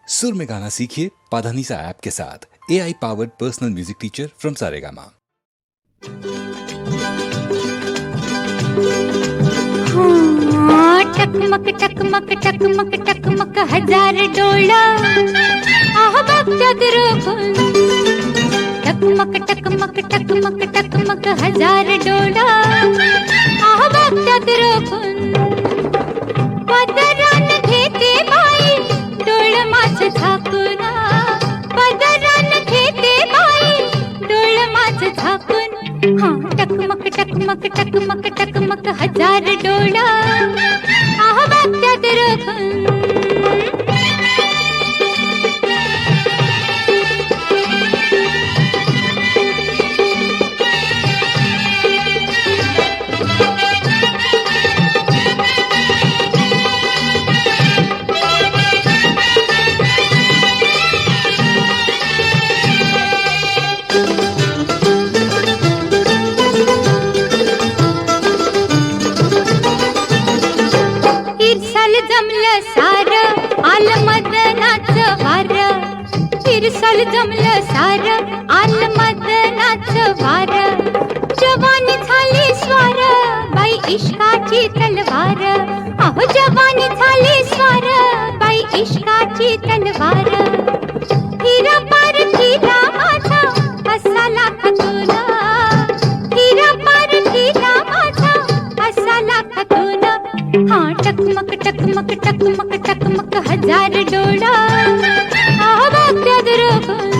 सुर में गाना सीखिए पाधानीसा ऐप के साथ। AI powered personal music teacher from Saregama. टकमक टकमक टकमक टकमक हजार डोळा आह बघतात रोखून टकमक टकमक टकमक टकमक हजार डोळा आह बघतात रोखून पदरान घेते बाई डोळ माझ झाकून पदरान घेते बाई डोळ माझ झाकून टकमक टकमक टकमक टकमक हजार डोळा आह बघतात रोखून जमलं सार आलं मदनाचं वार फिरसल जमलं सार आलं मदनाचं वार जवानी झाली स्वार बाई इश्काची तलवार अहो जवानी झाली स्वार बाई इश्काची तलवार हिरा पार हिरा माझा असा लाखातून हिरा पार हिरा माझा असा लाखातून टकमक टकमक टकमक टकमक हजार डोळा आह बघतात रोखून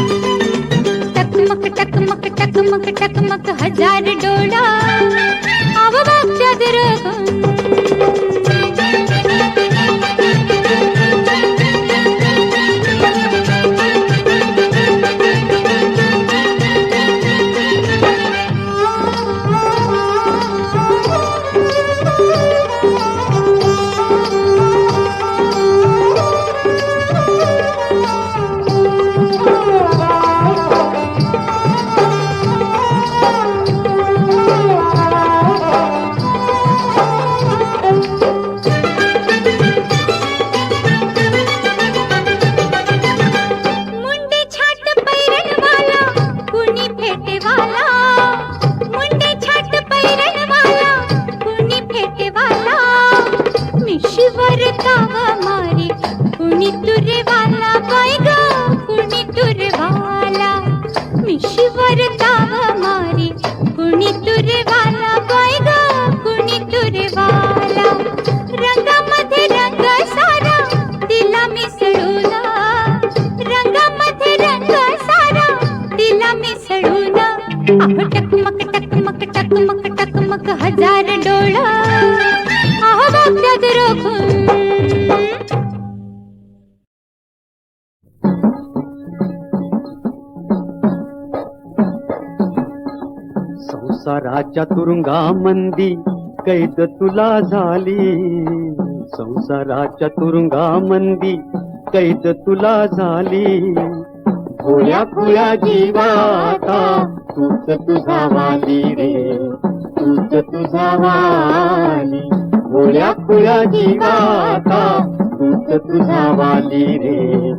टकमक टकमक टकमक टकमक हजार डोळा आह बघतात रोखून टकमक टकमक टकमक टकमक हजार डोळा आह बघतात रोखून संसाराच्या तुरुंगामंदी कैद तुला झाली संसाराच्या तुरुंगामंदी कैद तुला झाली भोळ्या खुळ्या जीवाता तूच तुझा वाली रे तूच तुझा वाली भोळ्या खुळ्या जीवाता तूच तुझा वाली रे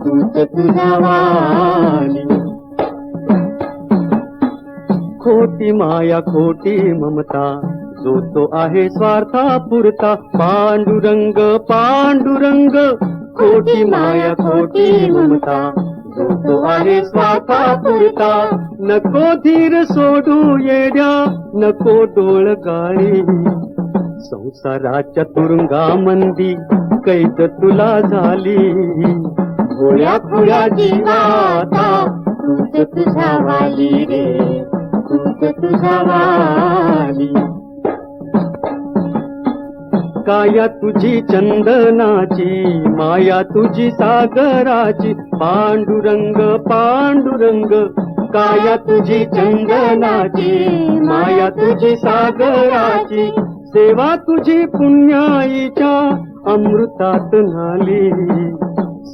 तूच तुझा वाली खोटी माया खोटी ममता जो तो आहे स्वार्था पुरता पांडुरंग पांडुरंग खोटी माया खोटी ममता जो तो आहे स्वार्था पुरता नको धीर सोडू येड्या नको डोळ गाळी संसाराच्या तुरुंगामंदी कैद तुला झाली भोळ्या खुळ्या जीवाता तूच तुझा वाली रे तूच तुझा वाली काया तुझी चंदनाची माया तुझी सागराची पांडुरंग पांडुरंग काया तुझी चंदनाची माया तुझी सागराची सेवा तुझी पुण्याईच्या अमृतात न्हाली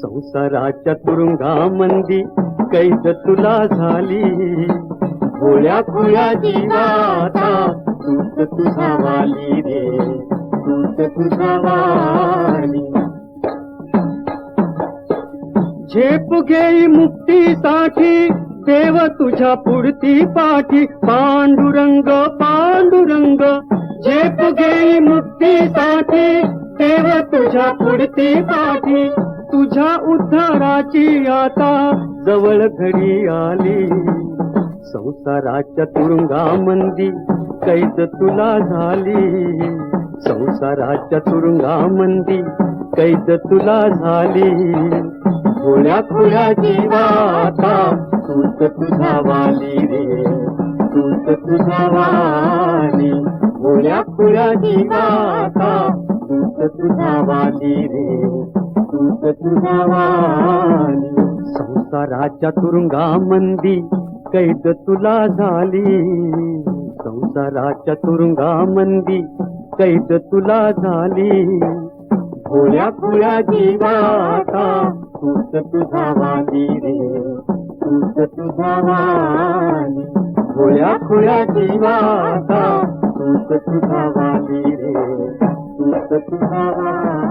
संसाराच्या तुरुंगामंदी कैद तुला झाली भोळ्या खुळ्या जीवाता तूच तुझा वाली रे तूच तुझा वाली झेप घेई मुक्तीसाठी देव तुझ्या पुढती पाठी पांडुरंग पांडुरंग झेप घेई मुक्तीसाठी देव तुझ्या पुढती पाठी तुझ्या उद्धाराची आता जवळ घडी आली संसाराच्या तुरुंगामंदी कैद तुला झाली संसाराच्या तुरुंगामंदी कैद तुला झाली भोळ्या खुळ्या जीवाता तूच तुझा वाली रे तूच तुझा वाली भोळ्या खुळ्या जीवाता तूच तुझा वाली रे तूच तुझा वाली संसाराच्या तुरुंगामंदी कैद तुला झाली संसाराच्या तुरुंगामंदी कैद तुला झाली भोळ्या खुळ्या जीवाता तूच तुझा वाली रे तूच तुझा वाली भोळ्या खुळ्या जीवाता तूच तुझा वाली रे तूच तुझा वाली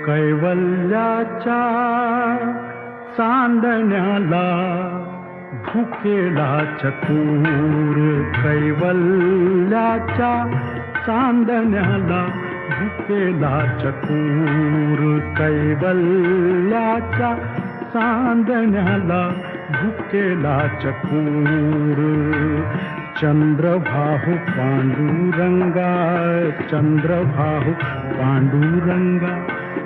कैवल्याच्या चांदण्याला भुकेला चतुर, कैवल्याच्या चांदण्याला भुकेला चतुर, कैवल्याच्या चांदण्याला भुकेला चतुर. चंद्रभाहु पांडुरंगा, चंद्रभाहु पांडुरंगा,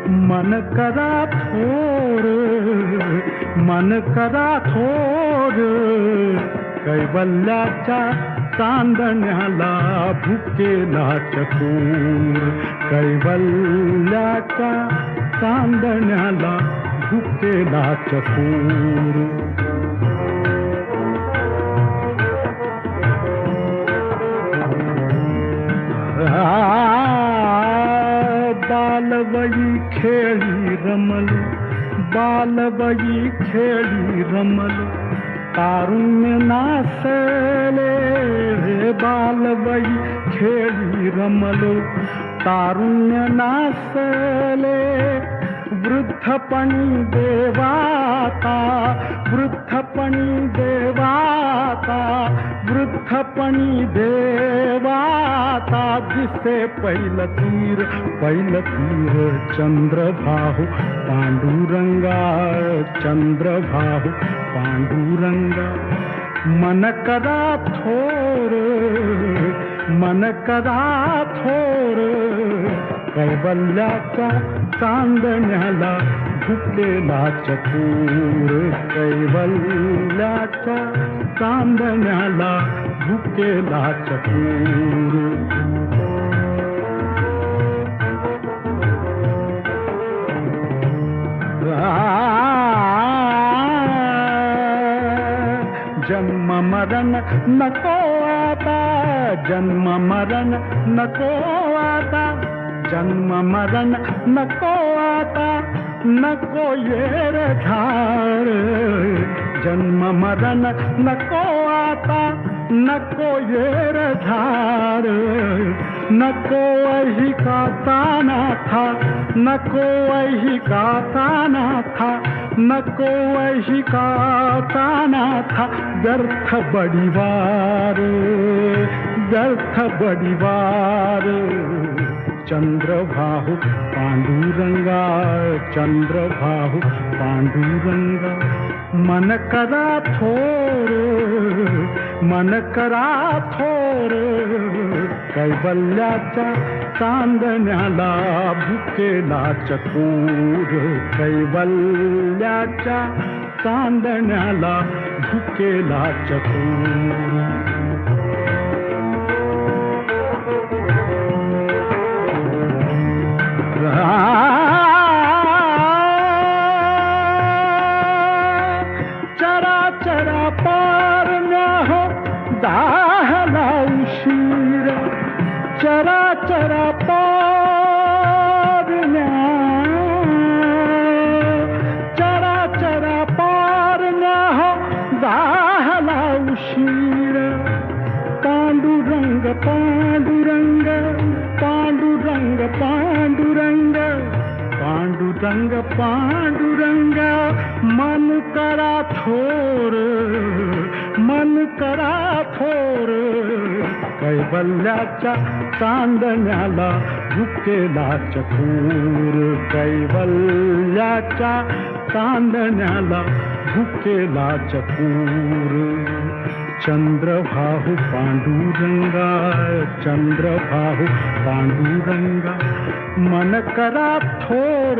मन करा थोर, मन करा थोर. कैवल्याच्या चांदण्याला भुकेला चतुर, कैवल्याच्या चांदण्याला भुकेला चतुर. बालवयी खेळी रमल, बालवयी खेळी रमल, तारुण्य नासले. बालवयी खेळी रमल, तारुण्य नासले. वृद्धपणी देवाता, वृद्धपणी देवाता, वृद्धपणी देवाता. दिसे पैल तीर, पैल तीर. चंद्रभाहु पांडुरंगा, चंद्रभाहु पांडुरंगा, मन करा थोर, मन करा थोर. कैवल्याच्या चांदण्याला भुकेला चतुर, कैवल्याच्या चांदण्याला भुकेला चतुर. जन्म मरण नको आता, जन्म मरण नको आता, जन्म मरण नको आता, नको येर झार. जन्म मरण नको आता, नको येर झार. नको वही का ताना था, नको वही का ताना था, नको वही का ताना था. व्यर्थ बड़ीवार, व्यर्थ बड़ीवार. चंद्रभाहु पांडुरंगा, चंद्रभाहु पांडुरंगा, मन करा थोर, मन करा थोर. कैवल्याच्या चांदण्याला भुकेला चतुर, कैवल्याच्या चांदण्याला भुकेला चतुर. चरा चरा पारण्या हो दाहला उशीर, चरा चरा पारण्या, चरा चरा पारण्या हो दाहला उशीर. पांडुरंग पांडुरंग, पांडुरंग पांडुरंग, पांडुरंग पांडुरंग, मन करा थोर, मन करा थोर. कैवल्याच्या चांदण्याला भुकेला चतुर, कैवल्याच्या चांदण्याला भुकेला चतुर. चंद्रभाहु पांडुरंगा, चंद्रभाहु पांडुरंगा, मन करा थोर,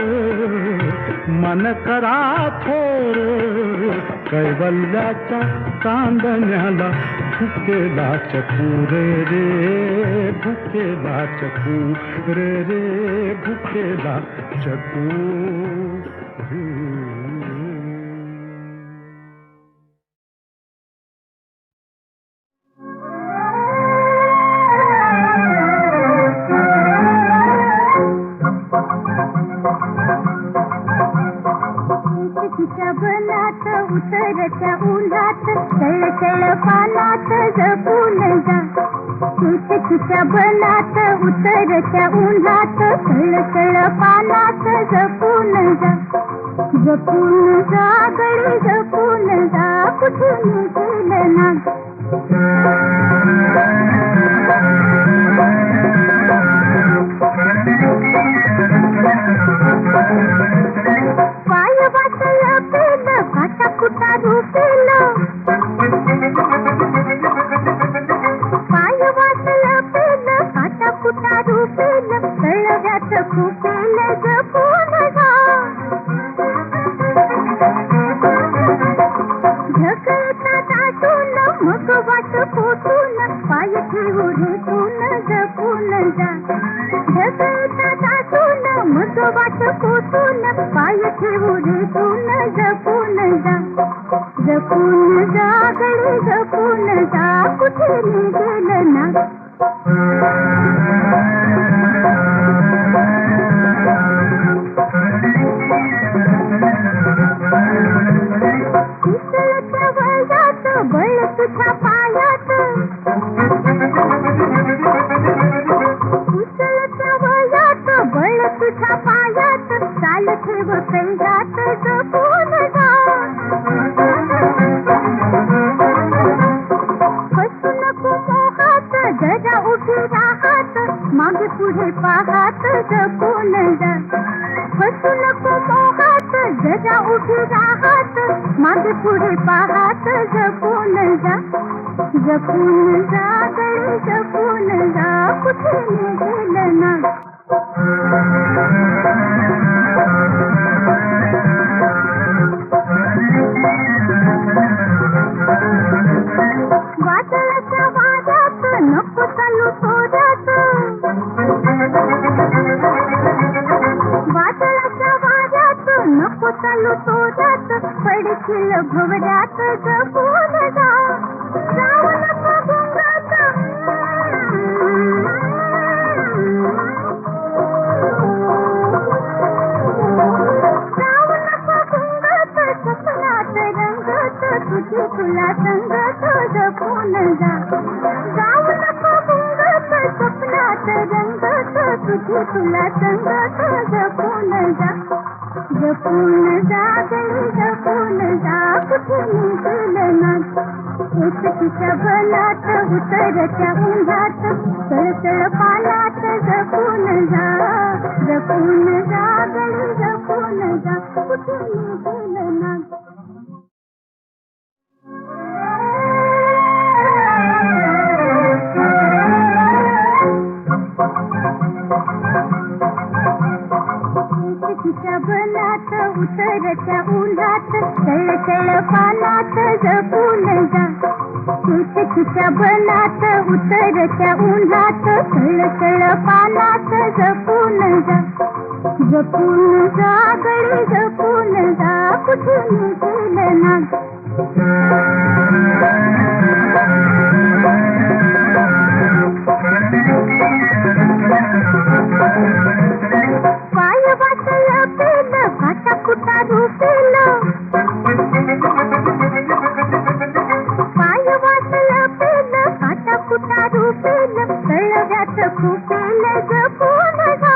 मन करा थोर. कैवल्याच्या चांदण्याला भुकेला चतुर रे, भुकेला चतुर रे, भुकेला चतुर. चिकचिच्या बनात उतरत्या उन्हात तळतळ पानात जपून जा. चिकचिच्या बनात उतरत्या उन्हात तळतळ पानात जपून जा. जपून जा गडी जपून जा कुठे निघेल ना. पाय वाटलं पेलं काटा कुटा रुपेलं. पाय वाटलं पेलं काटा कुटा रुपेलं कळव्यात खुपेलं जपून जा. ढकलता दाटून मग वाट पोटून पाय ठेवू रेटून जपून जा. ढकलता दाटून मग वाट पोटून पाय ठेवू रेटून जपून जा. जपून जा गडी जपून जा कुठे निघेल ना. पितळच्या वयात बळ तुझ्या पायात. पितळच्या वयात बळ तुझ्या पायात चाल ठेव कैरात जपून जा. फसू नको मोहात जरा उभी राहात मागे पुढे पाहात जपून जा. फसू नको मोहात जरा उभी राहात मागे पुढे पाहात जपून जा. जपून जा गडी जपून जा कुठे निघेल ना. वादळाच्या वाऱ्यात नको चालू तोऱ्यात. वादळाच्या वाऱ्यात नको चालू तोऱ्यात पडशील भुवऱ्यात जपून जा. जाऊ नको गुंगात. जाऊ नको गुंगात स्वप्नात रंगत तुझी तुला संगत जपून जा. जाऊ नको गुंगात स्वप्नात रंगत तुझी तुला संगत जपून जा. जपून जा गडी जपून जा कुठे निघेल ना. चिकचिच्या बनात उतरत्या उन्हात तळतळ पानात जपून जा. जपून जा गडी जपून जा कुठे निघेल ना. चिकचिच्या बनात उतरत्या उन्हात तळतळ पानात जपून जा. चिकचिच्या बनात उतरत्या उन्हात तळतळ पानात जपून जा. जपून जा गडी जपून जा कुठे निघेल ना. पाय वाटलं पेलं काटा कुटा रुपेलं. पाय वाटलं पेलं काटा कुटा रुपेलं कळव्यात खुपेलं जपून जा.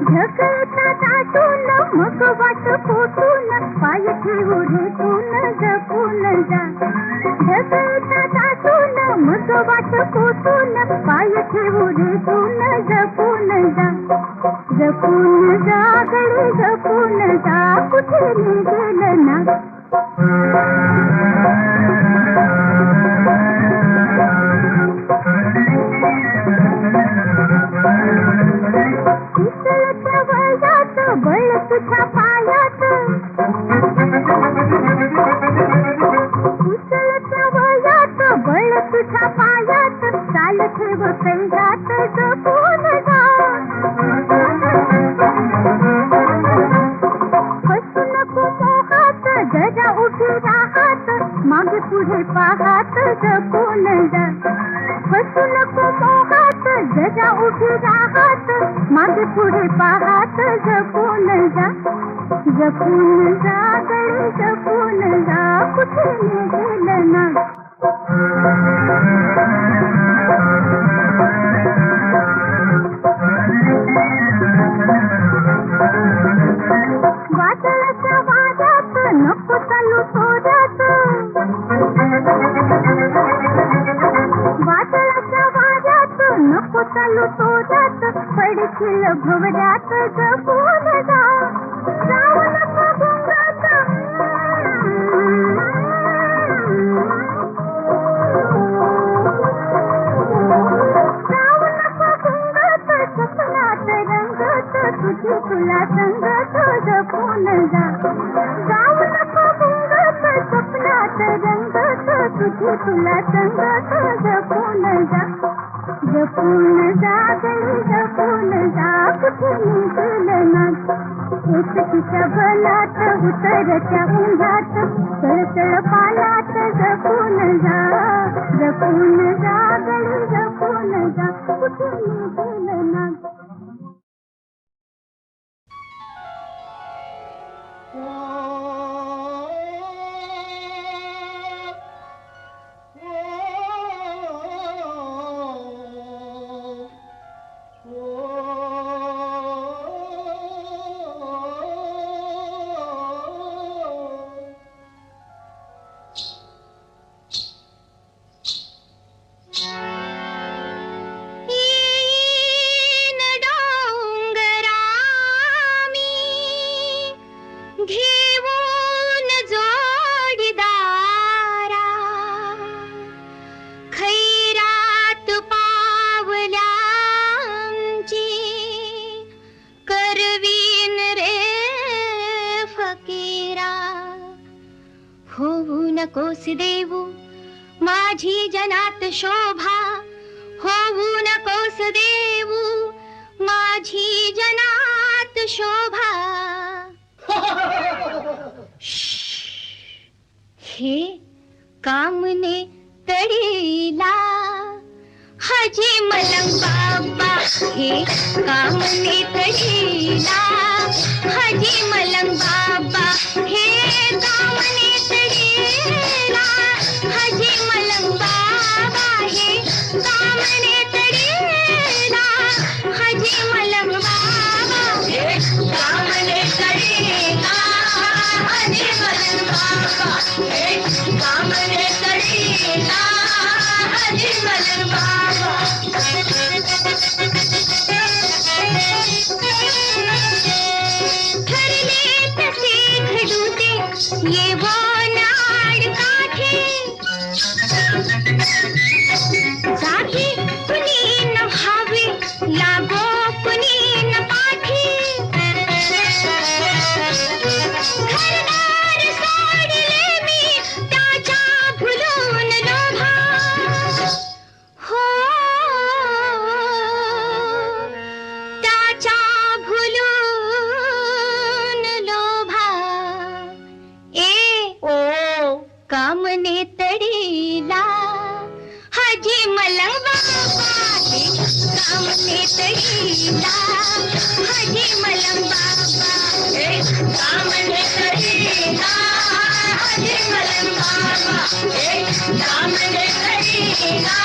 ढकलता दाटून मग वाट पोटून पाय ठेवू रेटून जपून जा. ढकलता दाटून मग वाट पोटून पाय ठेवू रेटून जपून जा. जपून जा गडी जपून जा कुठे निघेल ना. पितळच्या वयात बळ तुझ्या पायात. पितळच्या वयात बळ तुझ्या पायात चाल ठेव कैरात जपून जा. फसू नको मोहात जरा उभी राहात मागे पुढे पाहात जपून जा. फसू नको मोहात जरा उभी राहात मागे पुढे पाहात जा, जपून जा गडी जपून जा, कुठे नेलं ना. वादळाच्या वाऱ्यात नको चालू थोड्यात, वादळाच्या वाऱ्यात नको चालू थोड्यात, पडशील भवऱ्यात जपून जा, जाऊ नको गुंगात. जाऊ नको गुंगात, स्वप्नात रंगत तुझी तुला संगत जपून जा. जाऊ नको गुंगात, स्वप्नात रंगत तुझी तुला संगत जपून जा. जपून जा गडी जपून जा, कुठे निघलं ना. एकटीच्या भलात उतरत्या उन्हात, तळतळ पालात जपून जा, जपून जा गडी जपून जा, कुठे निघलं ना. घेऊन जोडीदारा, खैरात पावल्याची करवीन रे फकीरा. होऊ नकोस देऊ माझी जनात शोभा, होऊ नकोस देऊ माझी जनात शोभा. हे कामने तडीला हाजी मलंग बाबा, हे कामने तडीला हाजी मलंग बाबा, हे कामने तडीला हाजी मलंग बाबा, हे कामने तडीला हाजी मलंग बाबा, हे कामने तडीला हाजी मलंग बाबा, हे कामने तडीला हाजी मलंग बाबा. ठरले तसे घडू दे ये वो नाड काठे, जागी कुणी न व्हावे लागो कुणी न पाठी. घरदार सोडले मी त्याच्या भुलून लोभा, हो त्याच्या भुलून लोभा. ए ओ कामने तडीला हाजी मलंग बाबा, हे कामने तडीला हाजी मलंग बाबा, हे कामने तडीला हाजी मलंग बाबा, हे कामने तडीला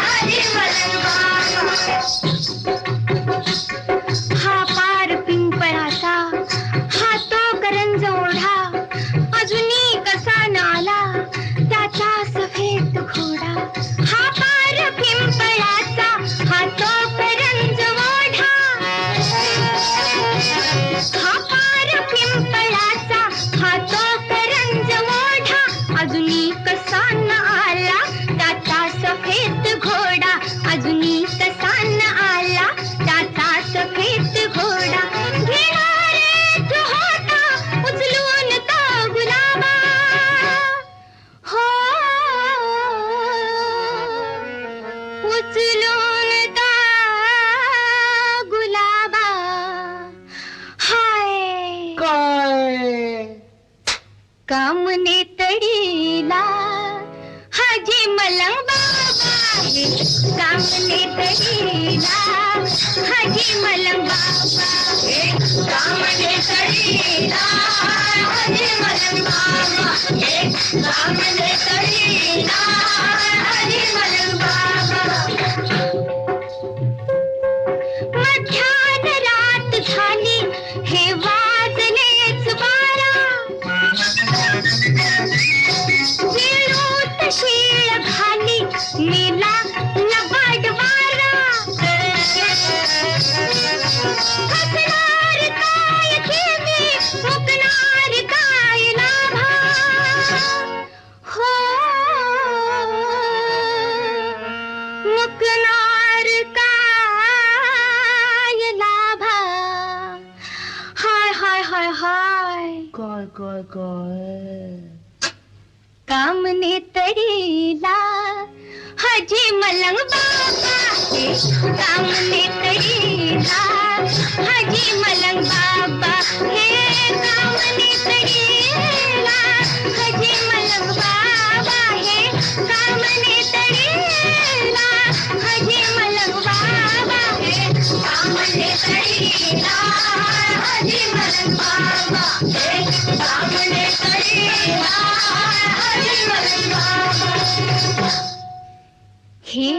हाजी मलंग बाबा. हा पार पिंपळाचा, हा तो करंज ओढा, अजूनी कसा नाला त्याचा सफेद घोडा. हा पार पिंपळाचा, हा तो करंज ओढा, हा पार पिंपळाचा, हा तो करंज ओढा, अजूनी कसा न आला त्याचा सफेद घोडा, अजूनी कसा न आला त्याचा सफेद घोडा. घेणारे तू होता उचलून तो गुलाबा, हो उचलून तो गुलाबा. हाय कामने तडीला हाजी मलंग बाबा, हे कामने तडीला हाजी मलंग बाबा, हे कामने हाय हाय काय काय काय कामने तडीला हाजी मलंग बाबा हे कामने तडीला हाजी मलंग बाबा हे कामने तडीला हाजी मलंग बाबा हे कामने तडीला हाजी मलंग बाबा हे कामने तडीला हाजी मलंग बाबा हे कामने तडीला हे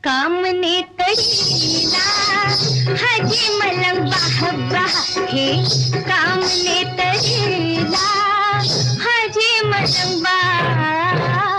कामने तडीला हाजी मलंग बाबा हे कामने तडीला हाजी मलंग बाबा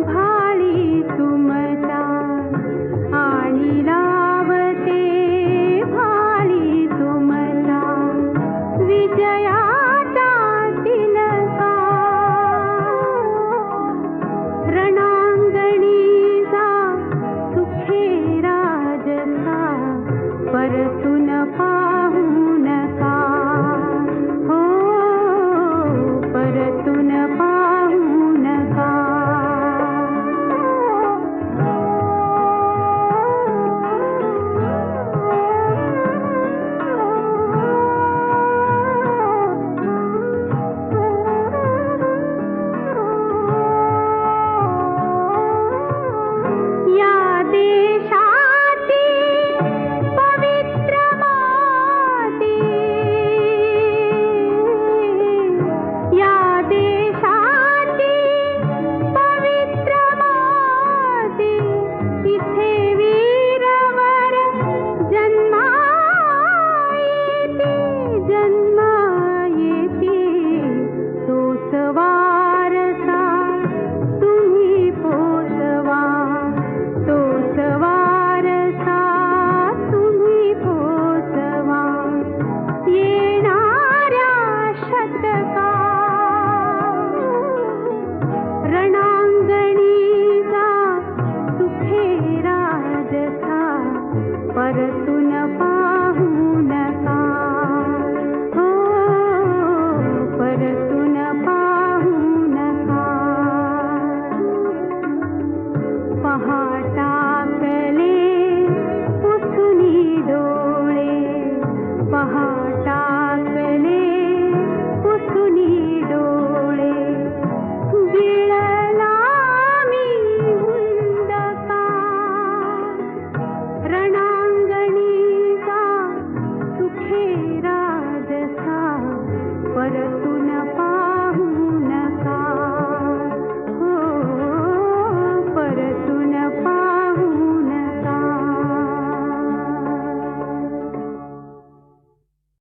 भाळी तुमच्या आणि पर तू